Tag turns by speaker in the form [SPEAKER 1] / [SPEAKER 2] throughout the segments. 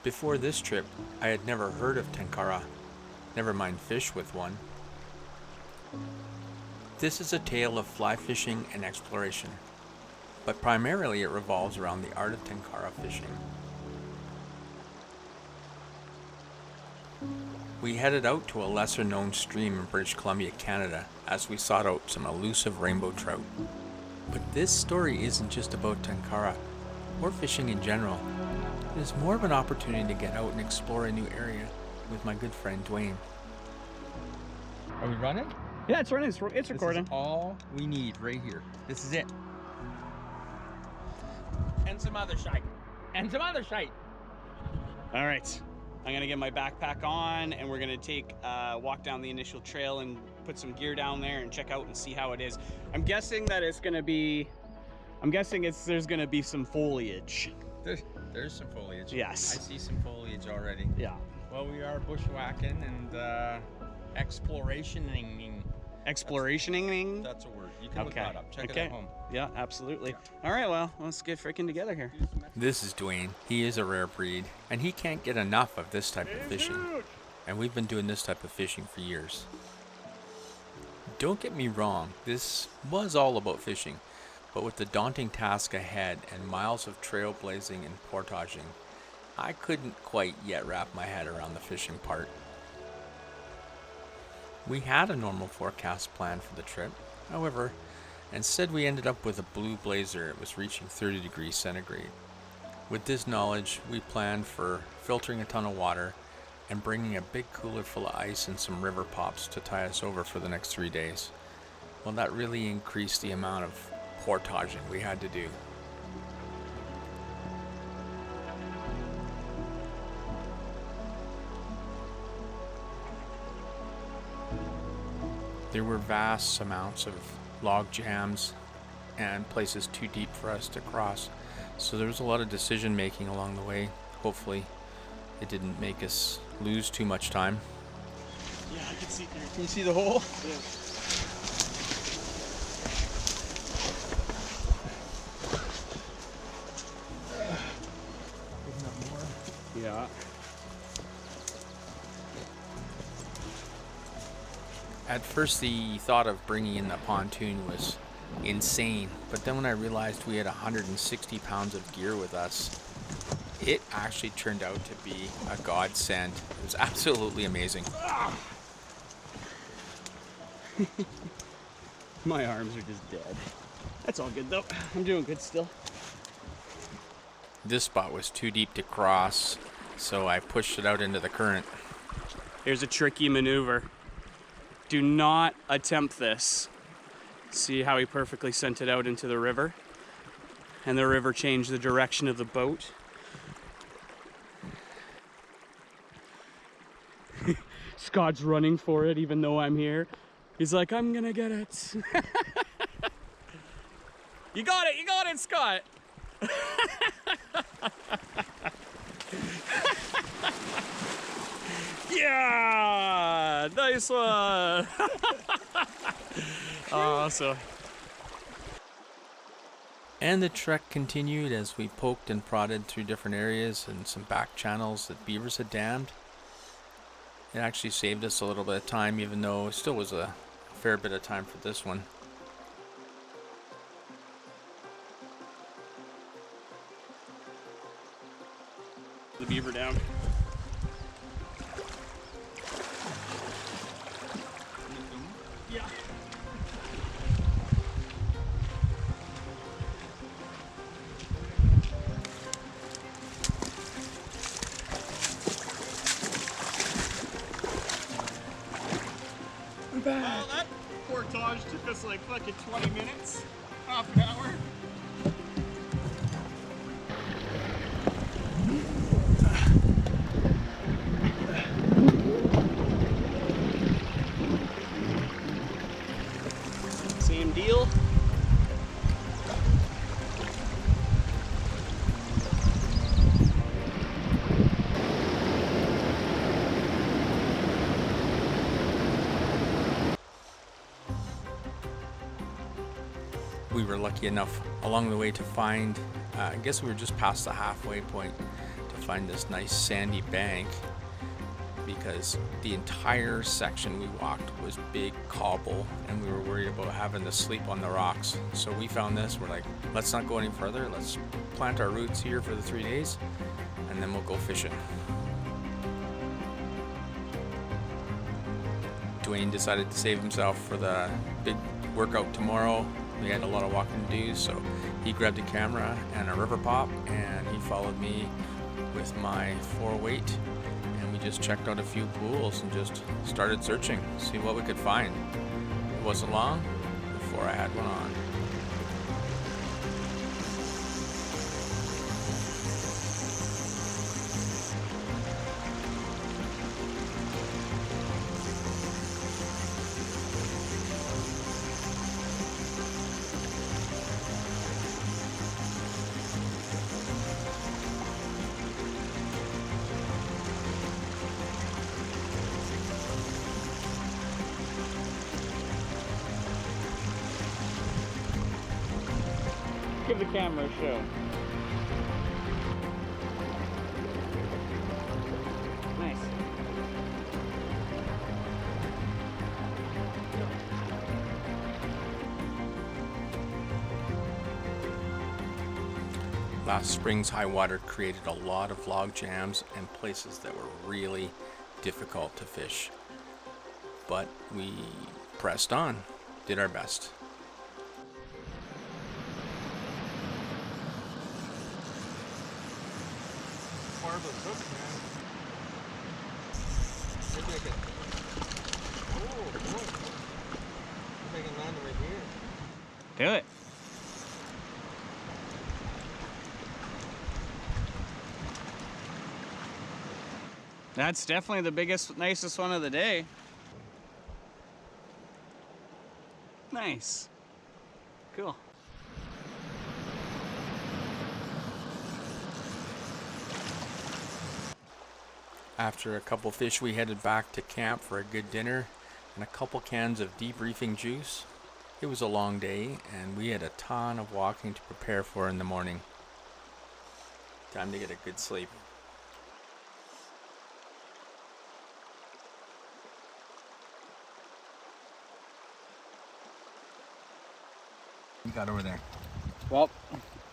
[SPEAKER 1] Before this trip, I had never heard of Tenkara, never mind fish with one. This is a tale of fly fishing and exploration, but primarily it revolves around the art of Tenkara fishing. We headed out to a lesser known stream in British Columbia, Canada, as we sought out some elusive rainbow trout. But this story isn't just about Tenkara, or fishing in general. It is more of an opportunity to get out and explore a new area with my good friend Dwayne. Are we running?
[SPEAKER 2] Yeah, it's running. It's recording.
[SPEAKER 1] This is all we need right here. This is it. And some other shite. And some other shite.
[SPEAKER 2] All right. I'm going to get my backpack on and we're going to take a walk down the initial trail and put some gear down there and check out and see how it is. I'm guessing that it's going to be, there's going to be some foliage.
[SPEAKER 1] There's some foliage.
[SPEAKER 2] Yes.
[SPEAKER 1] I see some foliage already.
[SPEAKER 2] Yeah.
[SPEAKER 1] Well, we are bushwhacking and explorationing.
[SPEAKER 2] Explorationing?
[SPEAKER 1] That's a word. You can look that up. Check it at home.
[SPEAKER 2] Yeah, absolutely. All right, well, let's get freaking together here.
[SPEAKER 1] This is Dwayne. He is a rare breed, and he can't get enough of this type of fishing. And we've been doing this type of fishing for years. Don't get me wrong, this was all about fishing, but with the daunting task ahead and miles of trailblazing and portaging, I couldn't quite yet wrap my head around the fishing part. We had a normal forecast plan for the trip. However, instead we ended up with a blue blazer. It was reaching 30 degrees centigrade. With this knowledge, we planned for filtering a ton of water and bringing a big cooler full of ice and some river pops to tie us over for the next 3 days. Well, that really increased the amount of portaging we had to do. There were vast amounts of log jams and places too deep for us to cross, so there was a lot of decision making along the way. Hopefully it didn't make us lose too much time.
[SPEAKER 2] Yeah, I can see there.
[SPEAKER 1] Can you see the hole?
[SPEAKER 2] Yeah. Yeah.
[SPEAKER 1] At first the thought of bringing in the pontoon was insane, but then when I realized we had 160 pounds of gear with us, it actually turned out to be a godsend. It was absolutely amazing.
[SPEAKER 2] My arms are just dead. That's all good though. I'm doing good still.
[SPEAKER 1] This spot was too deep to cross, so I pushed it out into the current.
[SPEAKER 2] Here's a tricky maneuver. Do not attempt this. See how he perfectly sent it out into the river? And the river changed the direction of the boat. Scott's running for it even though I'm here. He's like, I'm gonna get it. You got it, Scott. Yeah, nice one. Awesome.
[SPEAKER 1] And the trek continued as we poked and prodded through different areas and some back channels that beavers had dammed. It actually saved us a little bit of time, even though it still was a fair bit of time for this one.
[SPEAKER 2] The beaver down. Yeah. I'm back. Well, that portage took us like fucking 20 minutes, half an hour. Same deal.
[SPEAKER 1] we were lucky enough along the way to find, I guess we were just past the halfway point, to find this nice sandy bank, because the entire section we walked was big cobble and we were worried about having to sleep on the rocks. So we found this, we're like, let's not go any further, let's plant our roots here for the 3 days and then we'll go fishing. Dwayne decided to save himself for the big workout tomorrow. We had a lot of walking to do, so he grabbed a camera and a river pop and he followed me with my 4-weight. We just checked out a few pools and just started searching, see what we could find. It wasn't long before I had one on.
[SPEAKER 2] Give the camera a show. Nice.
[SPEAKER 1] Last spring's high water created a lot of log jams and places that were really difficult to fish. But we pressed on, did our best.
[SPEAKER 3] Marvelous hook, man. Maybe I can. Oh, boy. Maybe I can land it right here.
[SPEAKER 2] Do it. That's definitely the biggest, nicest one of the day. Nice. Cool.
[SPEAKER 1] After a couple fish, we headed back to camp for a good dinner and a couple cans of debriefing juice. It was a long day and we had a ton of walking to prepare for in the morning. Time to get a good sleep. You got over there.
[SPEAKER 2] Well,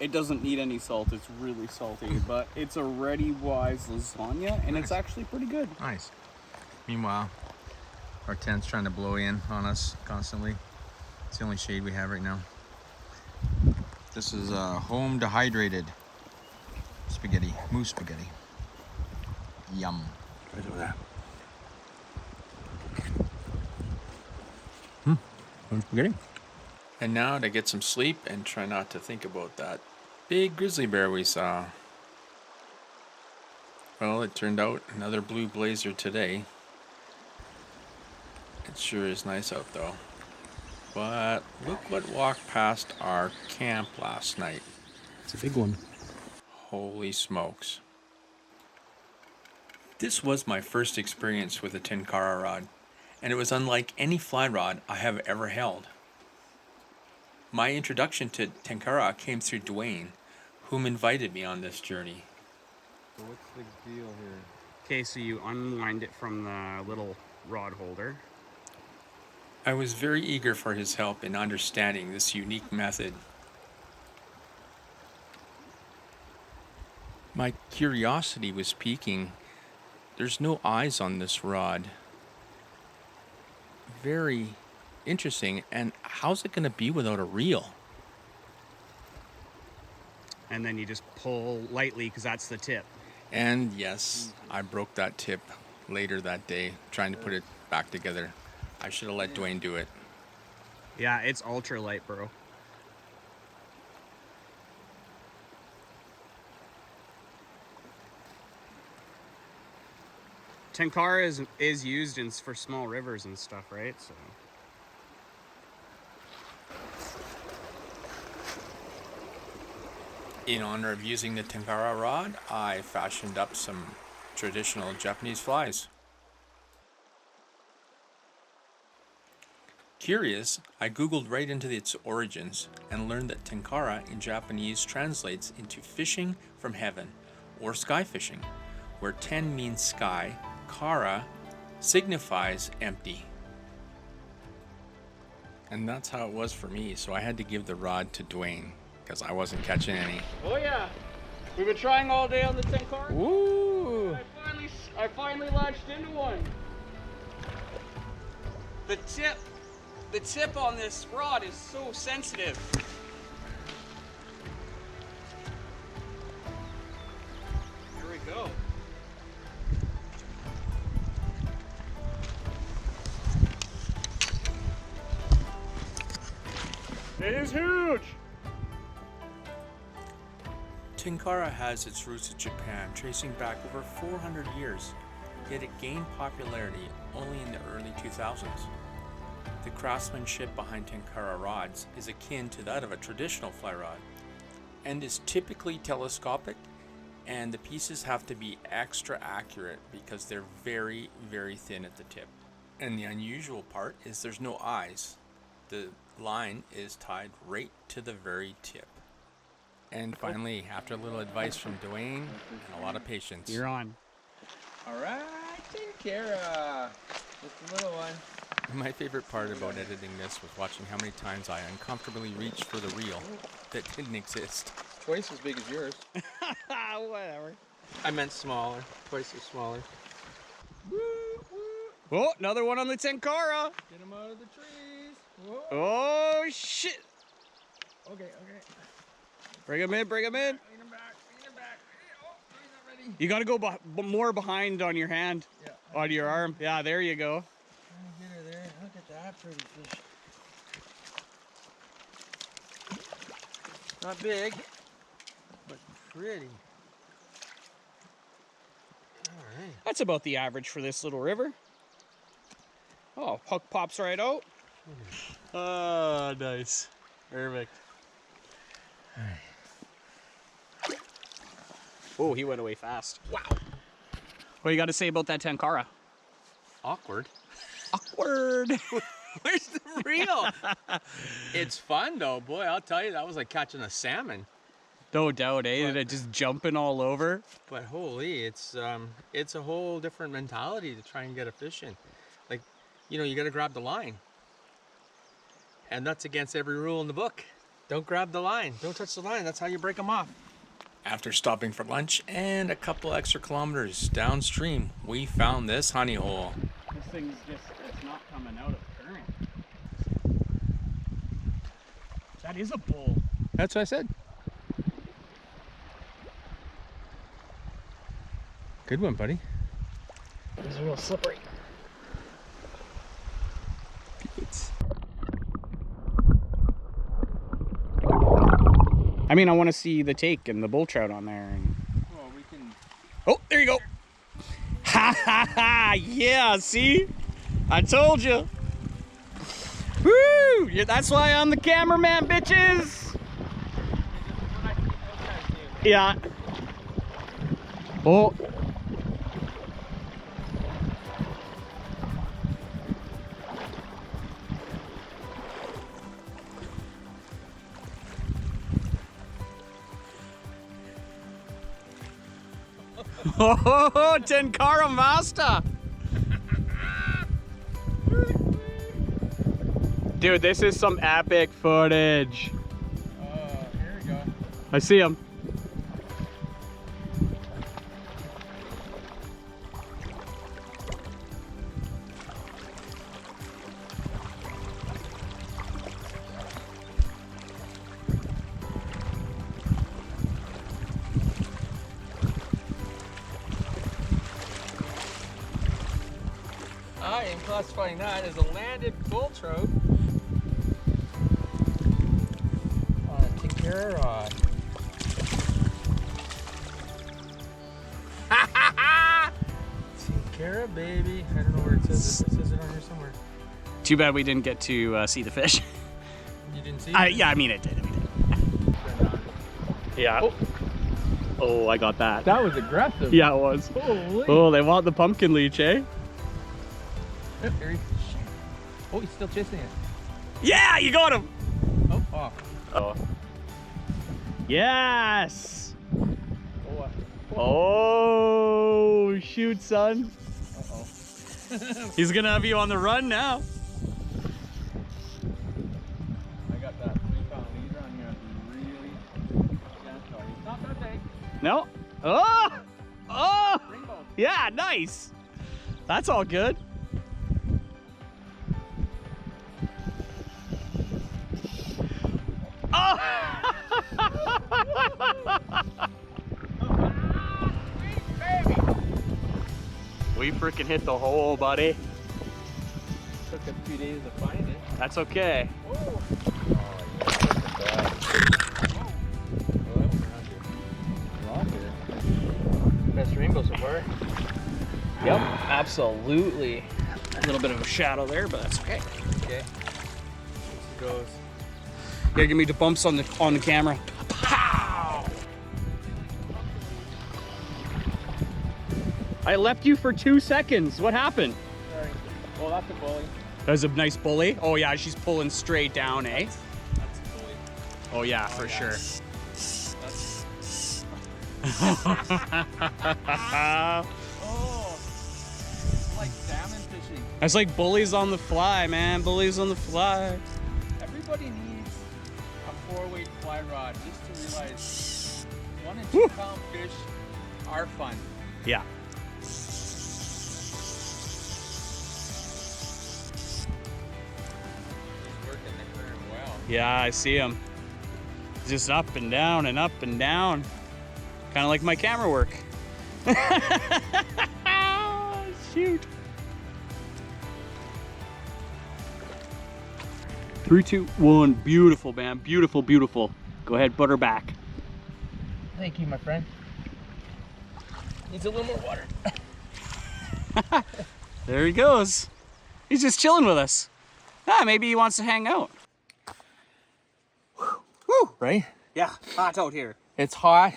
[SPEAKER 2] it doesn't need any salt. It's really salty, but it's a Ready Wise lasagna, and it's actually pretty good.
[SPEAKER 1] Nice. Meanwhile, our tent's trying to blow in on us constantly. It's the only shade we have right now. This is home dehydrated spaghetti, moose spaghetti. Yum. Right over there. Spaghetti. And now to get some sleep and try not to think about that big grizzly bear we saw. Well, it turned out another blue blazer today. It sure is nice out though. But look what walked past our camp last night.
[SPEAKER 2] It's a big one.
[SPEAKER 1] Holy smokes. This was my first experience with a Tenkara rod, and it was unlike any fly rod I have ever held. My introduction to Tenkara came through Dwayne, whom invited me on this journey.
[SPEAKER 3] So what's the deal here?
[SPEAKER 2] Okay, so you unwind it from the little rod holder.
[SPEAKER 1] I was very eager for his help in understanding this unique method. My curiosity was peaking. There's no eyes on this rod. Very interesting. And how's it going to be without a reel?
[SPEAKER 2] And then you just pull lightly because that's the tip.
[SPEAKER 1] And yes, I broke that tip later that day trying to put it back together. I should have let Dwayne do it.
[SPEAKER 2] Yeah, it's ultra light, bro. Tenkara is used for small rivers and stuff, right? So.
[SPEAKER 1] In honor of using the Tenkara rod, I fashioned up some traditional Japanese flies. Curious, I googled right into its origins and learned that Tenkara in Japanese translates into fishing from heaven or sky fishing, where ten means sky, kara signifies empty. And that's how it was for me, so I had to give the rod to Dwayne because I wasn't catching any.
[SPEAKER 2] Oh yeah, we've been trying all day on the Tenkara.
[SPEAKER 3] Ooh.
[SPEAKER 2] I finally latched into one. The tip on this rod is so sensitive. Here we go. It is huge.
[SPEAKER 1] Tenkara has its roots in Japan, tracing back over 400 years, yet it gained popularity only in the early 2000s. The craftsmanship behind Tenkara rods is akin to that of a traditional fly rod, and is typically telescopic, and the pieces have to be extra accurate because they're very, very thin at the tip. And the unusual part is there's no eyes. The line is tied right to the very tip. And finally, after a little advice from Dwayne and a lot of patience,
[SPEAKER 2] You're on.
[SPEAKER 3] All right, Tenkara. Just a little one.
[SPEAKER 1] my favorite part about editing this was watching how many times I uncomfortably reached for the reel that didn't exist.
[SPEAKER 3] Twice as big as yours.
[SPEAKER 2] Whatever.
[SPEAKER 3] I meant smaller. Twice as smaller. Woo, woo.
[SPEAKER 2] Oh, another one on the Tenkara.
[SPEAKER 3] Get him out of the trees. Whoa.
[SPEAKER 2] Oh shit.
[SPEAKER 3] Okay.
[SPEAKER 2] Bring him in, bring him in.
[SPEAKER 3] Lean him back. Oh, he's not ready.
[SPEAKER 2] You gotta go more behind on your hand,
[SPEAKER 3] Yeah.
[SPEAKER 2] on your arm. Yeah, there you go.
[SPEAKER 3] Trying to get her there. Look at that pretty fish. Not big, but pretty. All right.
[SPEAKER 2] That's about the average for this little river. Oh, hook pops right out. Oh, nice. Perfect. Oh, he went away fast. Wow. What do you got to say about that Tenkara?
[SPEAKER 1] Awkward.
[SPEAKER 2] Awkward.
[SPEAKER 1] Where's the reel? It's fun though, boy. I'll tell you, that was like catching a salmon.
[SPEAKER 2] No doubt, eh?
[SPEAKER 1] But-
[SPEAKER 2] It just jumping all over.
[SPEAKER 1] But holy, it's a whole different mentality to try and get a fish in. Like, you got to grab the line, and that's against every rule in the book. Don't grab the line. Don't touch the line. That's how you break them off. After stopping for lunch and a couple extra kilometers downstream, we found this honey hole.
[SPEAKER 2] This thing's it's not coming out of current. That is a bull.
[SPEAKER 1] That's what I said. Good one, buddy.
[SPEAKER 2] It's real slippery. I mean, I want to see the take and the bull trout on there. And...
[SPEAKER 1] Well, we can.
[SPEAKER 2] Oh, there you go. Ha ha ha! Yeah, see? I told you. Woo! Yeah, that's why I'm the cameraman, bitches. Yeah. Oh. Oh, Tenkara Master! Dude, this is some epic footage.
[SPEAKER 3] Oh, here we go.
[SPEAKER 2] I see him.
[SPEAKER 3] I am classifying that as a landed bull trout on a Tenkara rod. Tenkara, baby. I don't know where it says it. It says it on here somewhere.
[SPEAKER 2] Too bad we didn't get to see the fish.
[SPEAKER 3] You didn't see
[SPEAKER 2] Yeah, I mean it did. Yeah.
[SPEAKER 3] Oh.
[SPEAKER 2] Oh, I got that.
[SPEAKER 3] That was aggressive.
[SPEAKER 2] Yeah, it was.
[SPEAKER 3] Holy.
[SPEAKER 2] Oh, they want the pumpkin leech, eh?
[SPEAKER 3] There he is. Oh, he's still chasing it.
[SPEAKER 2] Yeah, you got him.
[SPEAKER 3] Oh.
[SPEAKER 2] Oh. Yes.
[SPEAKER 3] Oh.
[SPEAKER 2] Oh, shoot, son.
[SPEAKER 3] Uh-oh.
[SPEAKER 2] He's gonna have you on the run now.
[SPEAKER 3] I got that 3-pound leader on here. Really gentle. He's not that big.
[SPEAKER 2] No. Oh. Oh.
[SPEAKER 3] Rainbow.
[SPEAKER 2] Yeah, nice. That's all good. Oh. We freaking hit the hole, buddy.
[SPEAKER 3] Took a few days to find it.
[SPEAKER 2] That's okay.
[SPEAKER 3] Oh, yeah, look at that. Oh, that one around here. Rock here. Best rainbow so far.
[SPEAKER 2] Yep, absolutely. A little bit of a shadow there, but that's okay.
[SPEAKER 3] Okay. Here goes.
[SPEAKER 2] Here, give me the bumps on the camera. Pow! I left you for 2 seconds. What happened?
[SPEAKER 3] Sorry. Oh, that's a bully.
[SPEAKER 2] That's a nice bully. Oh yeah, she's pulling straight down, eh?
[SPEAKER 3] That's a bully.
[SPEAKER 2] Oh yeah, for sure.
[SPEAKER 3] That's... Oh, it's like salmon fishing.
[SPEAKER 2] That's like bullies on the fly, man. Bullies on the fly.
[SPEAKER 3] Everybody needs a 4-weight fly rod just to realize 1 and
[SPEAKER 2] Woo.
[SPEAKER 3] 2 pound fish are fun.
[SPEAKER 2] Yeah.
[SPEAKER 3] He's working the current well.
[SPEAKER 2] Yeah, I see him. Just up and down and up and down. Kind of like my camera work. Shoot. 3, 2, 1. Beautiful, man. Beautiful, beautiful. Go ahead, butter back.
[SPEAKER 3] Thank you, my friend. Needs a little more water.
[SPEAKER 2] There he goes. He's just chilling with us. Ah, maybe he wants to hang out.
[SPEAKER 3] Woo! Right?
[SPEAKER 2] Yeah, hot out here.
[SPEAKER 3] It's hot.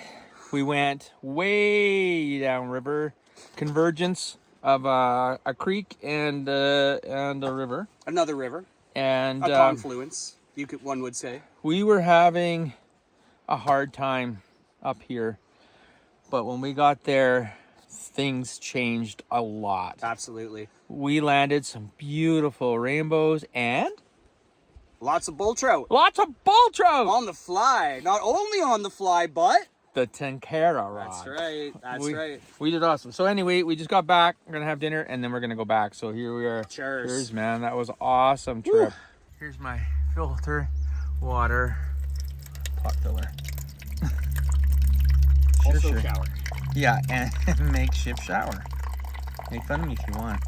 [SPEAKER 3] We went way downriver, convergence of a creek and a river,
[SPEAKER 2] Another river.
[SPEAKER 3] and
[SPEAKER 2] A confluence, one would say.
[SPEAKER 3] we were having a hard time up here, but when we got there, things changed a lot.
[SPEAKER 2] Absolutely.
[SPEAKER 3] We landed some beautiful rainbows and
[SPEAKER 2] Lots of bull trout.
[SPEAKER 3] lots of bull trout.
[SPEAKER 2] On the fly. Not only on the fly, but...
[SPEAKER 3] The Tenkara rod.
[SPEAKER 2] That's right. That's
[SPEAKER 3] we,
[SPEAKER 2] right.
[SPEAKER 3] We did awesome. So anyway, we just got back. We're gonna have dinner and then we're gonna go back. So here we are.
[SPEAKER 2] Cheers.
[SPEAKER 3] Cheers, man. That was an awesome trip. Here's my filter water pot filler.
[SPEAKER 2] Also shower.
[SPEAKER 3] Yeah, and makeshift shower. Make fun of me if you want.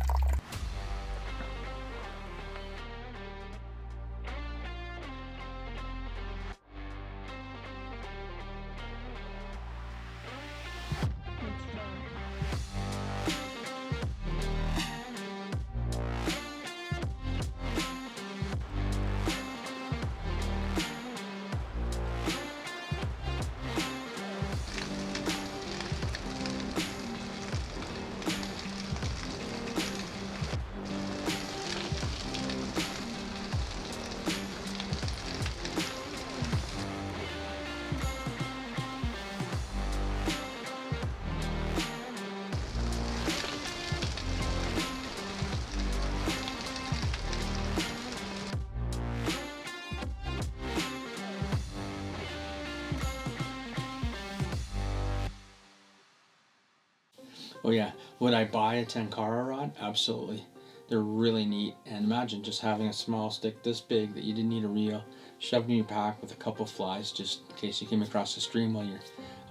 [SPEAKER 1] Oh yeah, would I buy a Tenkara rod? Absolutely. They're really neat, and imagine just having a small stick this big that you didn't need a reel, shoved in your pack with a couple flies just in case you came across the stream while you're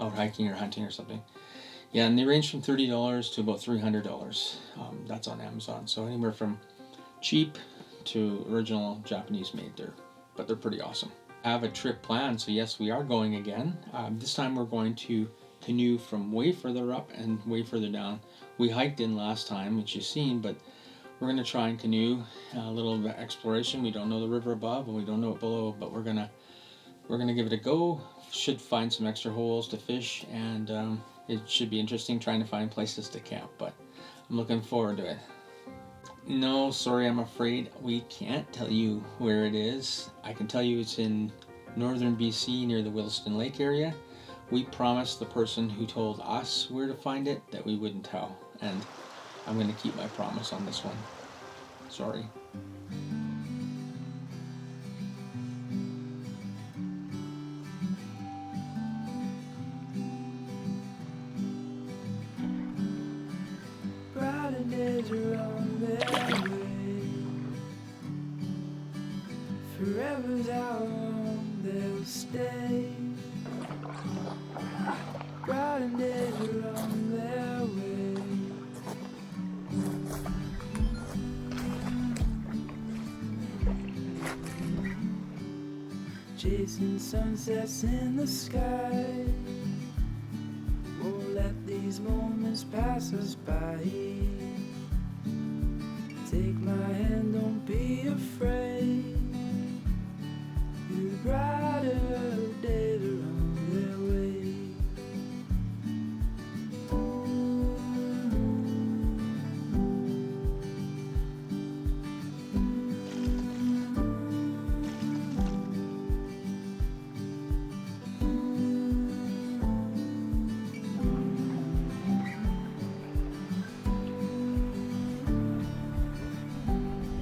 [SPEAKER 1] out hiking or hunting or something. Yeah, and they range from $30 to about $300. That's on Amazon, so anywhere from cheap to original Japanese made there, but they're pretty awesome. I have a trip planned, so yes, we are going again. This time we're going to canoe from way further up and way further down. We hiked in last time, which you've seen, but we're going to try and canoe, a little bit of exploration. We don't know the river above and we don't know it below, but we're gonna give it a go. Should find some extra holes to fish, and it should be interesting trying to find places to camp, but I'm looking forward to it. No, sorry, I'm afraid we can't tell you where it is. I can tell you it's in northern BC near the Williston Lake area. We promised the person who told us where to find it that we wouldn't tell, and I'm going to keep my promise on this one. Sorry.
[SPEAKER 4] Brighter days are on their way. Forever's how long they'll stay. Brighter days are on their way. Chasing sunsets in the sky. Won't let these moments pass us by. Take my hand, don't be afraid. The brighter days are on their way.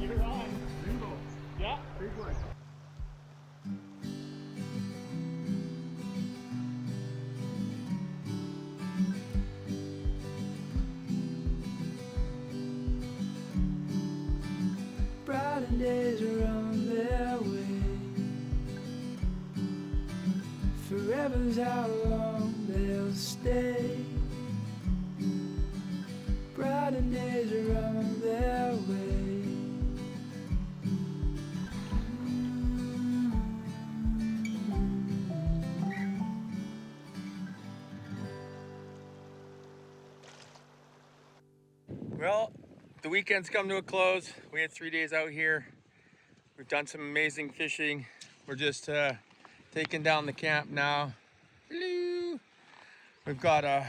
[SPEAKER 2] You're on. Yeah.
[SPEAKER 4] Brighter days are on their way. Forever's how long they'll stay. Brighter days are on their way.
[SPEAKER 3] Well, the weekend's come to a close. We had 3 days out here. We've done some amazing fishing. We're just taking down the camp now. Hello. We've got a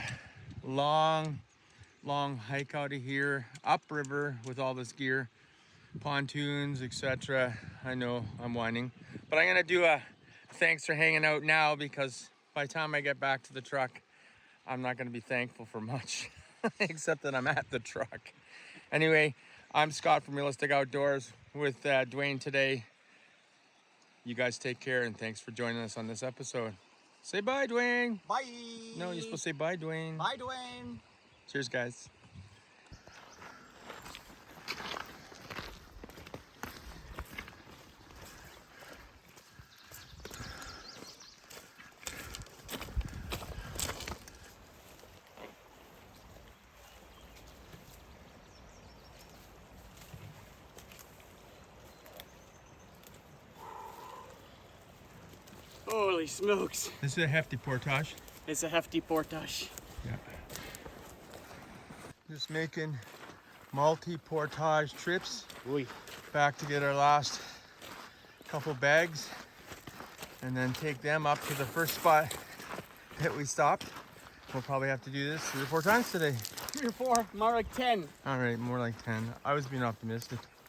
[SPEAKER 3] long hike out of here, upriver with all this gear, pontoons, etc. I know I'm whining, but I'm gonna do a thanks for hanging out now, because by the time I get back to the truck, I'm not gonna be thankful for much, except that I'm at the truck. Anyway, I'm Scott from Realistic Outdoors with Dwayne today. You guys take care, and thanks for joining us on this episode. Say bye, Dwayne.
[SPEAKER 2] Bye.
[SPEAKER 3] No, you're supposed to say bye, Dwayne.
[SPEAKER 2] Bye, Dwayne.
[SPEAKER 3] Cheers, guys.
[SPEAKER 2] Holy smokes.
[SPEAKER 3] This is a hefty portage.
[SPEAKER 2] It's a hefty portage.
[SPEAKER 3] Yeah. Just making multi-portage trips
[SPEAKER 2] Oy.
[SPEAKER 3] back to get our last couple bags, and then take them up to the first spot that we stopped. We'll probably have to do this 3 or 4 times today.
[SPEAKER 2] 3 or 4, more like 10.
[SPEAKER 3] All right, more like 10. I was being optimistic.